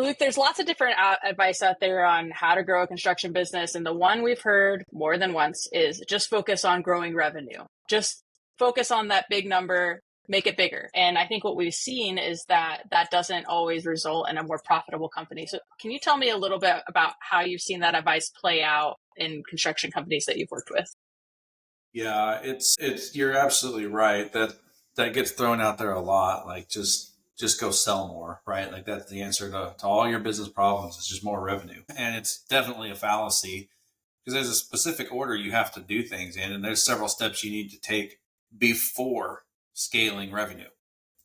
So, Luke, there's lots of different advice out there on how to grow a construction business. And the one we've heard more than once is just focus on growing revenue. Just focus on that big number, make it bigger. And I think what we've seen is that that doesn't always result in a more profitable company. So can you tell me a little bit about how you've seen that advice play out in construction companies that you've worked with? Yeah, it's you're absolutely right. That gets thrown out there a lot. Like just go sell more, right? Like that's the answer to all your business problems. It's just more revenue. And it's definitely a fallacy because there's a specific order you have to do things in, and there's several steps you need to take before scaling revenue.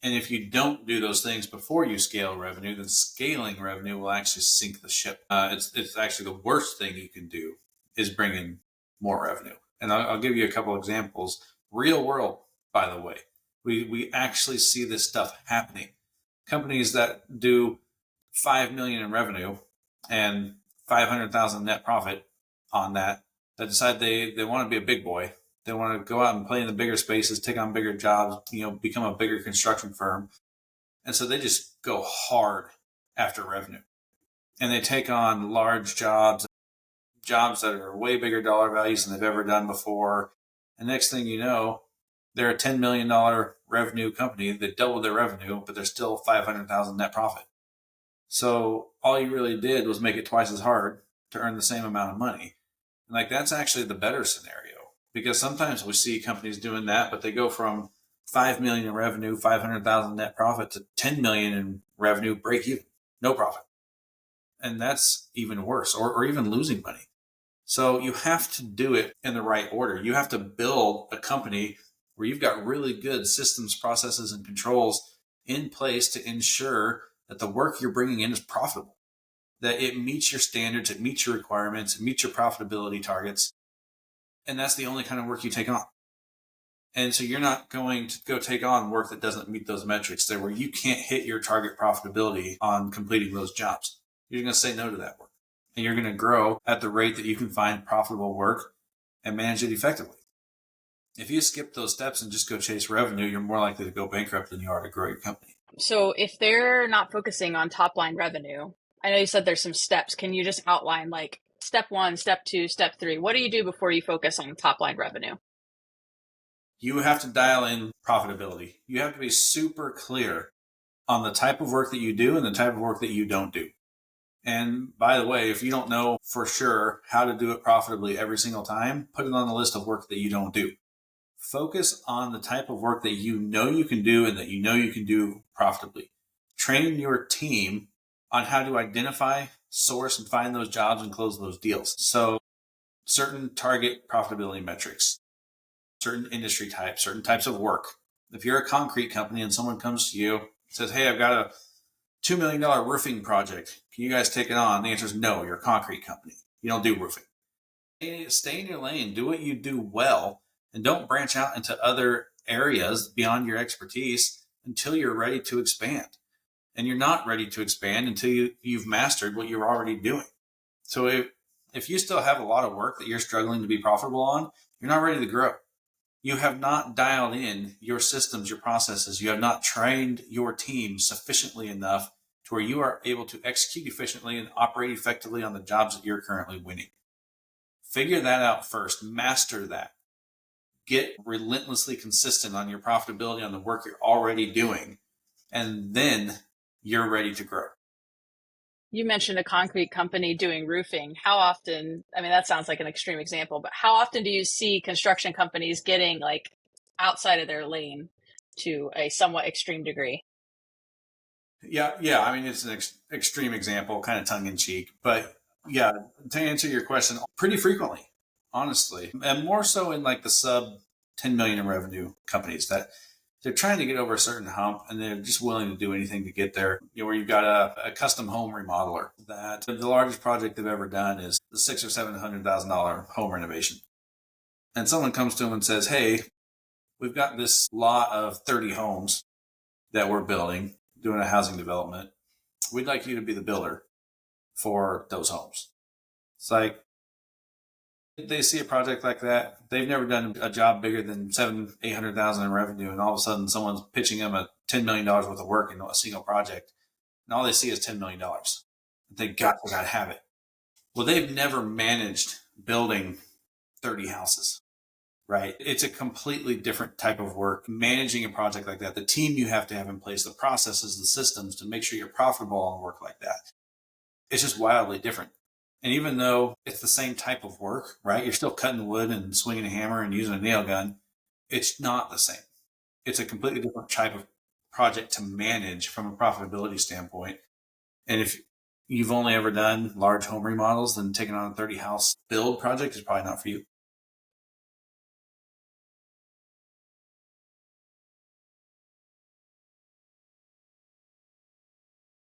And if you don't do those things before you scale revenue, then scaling revenue will actually sink the ship. It's actually the worst thing you can do is bring in more revenue. And I'll give you a couple examples. Real world, by the way, we actually see this stuff happening. Companies that do 5 million in revenue and 500,000 net profit on that decide they want to be a big boy. They want to go out and play in the bigger spaces, take on bigger jobs, become a bigger construction firm. And so they just go hard after revenue. And they take on large jobs that are way bigger dollar values than they've ever done before. And next thing you know, they're a $10 million revenue company that doubled their revenue, but they're still 500,000 net profit. So all you really did was make it twice as hard to earn the same amount of money. And like that's actually the better scenario because sometimes we see companies doing that, but they go from 5 million in revenue, 500,000 net profit to 10 million in revenue, break even, no profit. And that's even worse or even losing money. So you have to do it in the right order. You have to build a company where you've got really good systems, processes, and controls in place to ensure that the work you're bringing in is profitable, that it meets your standards, it meets your requirements, it meets your profitability targets. And that's the only kind of work you take on. And so you're not going to go take on work that doesn't meet those metrics there where you can't hit your target profitability on completing those jobs. You're going to say no to that work. And you're going to grow at the rate that you can find profitable work and manage it effectively. If you skip those steps and just go chase revenue, you're more likely to go bankrupt than you are to grow your company. So if they're not focusing on top line revenue, I know you said there's some steps. Can you just outline like step 1, step 2, step 3? What do you do before you focus on top line revenue? You have to dial in profitability. You have to be super clear on the type of work that you do and the type of work that you don't do. And by the way, if you don't know for sure how to do it profitably every single time, put it on the list of work that you don't do. Focus on the type of work that you know you can do and that you know you can do profitably. Train your team on how to identify, source, and find those jobs and close those deals. So certain target profitability metrics, certain industry types, certain types of work. If you're a concrete company and someone comes to you and says, hey, I've got a $2 million roofing project. Can you guys take it on? The answer is no, you're a concrete company. You don't do roofing. Stay in your lane, do what you do well, and don't branch out into other areas beyond your expertise until you're ready to expand. And you're not ready to expand until you've mastered what you're already doing. So if you still have a lot of work that you're struggling to be profitable on, you're not ready to grow. You have not dialed in your systems, your processes. You have not trained your team sufficiently enough to where you are able to execute efficiently and operate effectively on the jobs that you're currently winning. Figure that out first. Master that. Get relentlessly consistent on your profitability on the work you're already doing, and then you're ready to grow. You mentioned a concrete company doing roofing. How often, I mean, that sounds like an extreme example, but how often do you see construction companies getting like outside of their lane to a somewhat extreme degree? Yeah. I mean, it's an extreme example, kind of tongue in cheek, but yeah, to answer your question, pretty frequently, honestly, and more so in like the sub 10 million in revenue companies that they're trying to get over a certain hump and they're just willing to do anything to get there. Where you've got a custom home remodeler that the largest project they've ever done is the $600,000 or $700,000 home renovation. And someone comes to them and says, hey, we've got this lot of 30 homes that we're building, doing a housing development. We'd like you to be the builder for those homes. It's like, they see a project like that. They've never done a job bigger than $800,000 in revenue. And all of a sudden someone's pitching them $10 million worth of work in a single project. And all they see is $10 million. and think, God, I gotta have it. Well, they've never managed building 30 houses, right? It's a completely different type of work. Managing a project like that, the team you have to have in place, the processes, the systems to make sure you're profitable on work like that. It's just wildly different. And even though it's the same type of work, right? You're still cutting wood and swinging a hammer and using a nail gun. It's not the same. It's a completely different type of project to manage from a profitability standpoint. And if you've only ever done large home remodels, then taking on a 30 house build project is probably not for you.